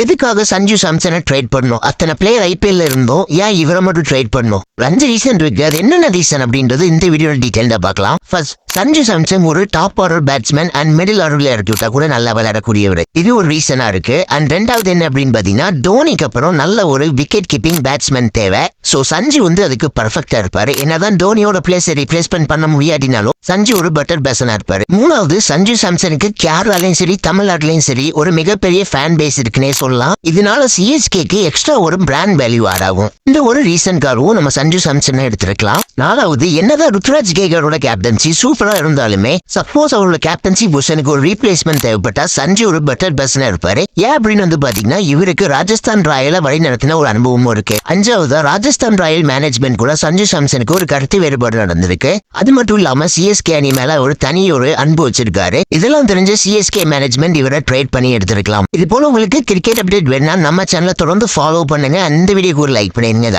எதுக்காக சஞ்சு சாம்சனை ட்ரேட் பண்ணணும்? அத்தனை பிளேயர் ஐபிஎல்ல இருந்தோம், ஏன் இவரை மட்டும் ட்ரேட் பண்ணணும்? 2 ரீசன் இருக்கு. அது என்னென்ன ரீசன் அப்படின்றது இந்த வீடியோ டீடைல்டா பார்க்கலாம். ஃபர்ஸ்ட், சஞ்சு சாம்சன் ஒரு top order batsman and middle ஆர்டர்ல இறக்கி விட்டா கூட நல்லா விளையாடக்கூடியவர். இது ஒரு ரீசனா இருக்கு. அண்ட் ரெண்டாவது என்ன அப்படின்னு பாத்தீங்கன்னா, தோனிக்கு அப்புறம் நல்ல ஒரு விக்கெட் கீப்பிங் பேட்ஸ்மேன் தேவை. சோ சஞ்சு அதுக்கு பர்ஃபெக்டா இருப்பாரு. என்னதான் தோனியோட பிளேஸை ரீப்ளேஸ்மெண்ட் பண்ண முடியாட்டினாலும் சஞ்சு ஒரு பெட்டர் பேட்ஸ்மேனா இருப்பாரு. மூணாவது, சஞ்சு சாம்சனுக்கு கேரளாலையும் சரி தமிழ்நாட்டிலையும் சரி ஒரு மிகப்பெரிய ஃபேன் பேஸ் இருக்குன்னே சொல்லலாம். இதனால சிஎஸ்கேக்கு எக்ஸ்ட்ரா ஒரு பிராண்ட் வேல்யூ ஆட் ஆகும். இந்த ஒரு ரீசன்காகவும் நம்ம சஞ்சு சாம்சனை எடுத்திருக்கலாம். நாலாவது, என்னதான் ருத்ராஜ் கேகரோட கேப்டன்சி சூப்பரா இருந்தாலுமே சப்போஸ் அவரோட கேப்டன்சி பொசிஷனுக்கு ஒரு ரீப்ளேஸ்மெண்ட் தேவைப்பட்டா சஞ்சு ஒரு பெட்டர் பேட்ஸ்மேனா இருப்பாரு. ஏன் அப்படின்னு பாத்தீங்கன்னா, இவருக்கு ராஜஸ்தான் ராயல வழி நடத்தின ஒரு அனுபவமும் இருக்கு. அஞ்சாவது, ராஜஸ்தான் ராயல் மேனேஜ்மெண்ட் கூட சஞ்சு சாம்சனுக்கு ஒரு கருத்து வேறுபாடு நடந்திருக்கு. அது மட்டும் இல்லாம சிஎஸ்கே அணி மேல ஒரு தனி ஒரு அன்பு வச்சிருக்காரு. இதெல்லாம் தெரிஞ்ச சிஎஸ்கே மேனேஜ்மெண்ட் இவரை ட்ரேட் பண்ணி எடுத்திருக்கலாம். இது போல உங்களுக்கு கிரிக்கெட் அப்டேட் வேணா நம்ம சேனலை தொடர்ந்து ஃபாலோ பண்ணுங்க. அந்த வீடியோக்கு ஒரு லைக் பண்ணிருங்க.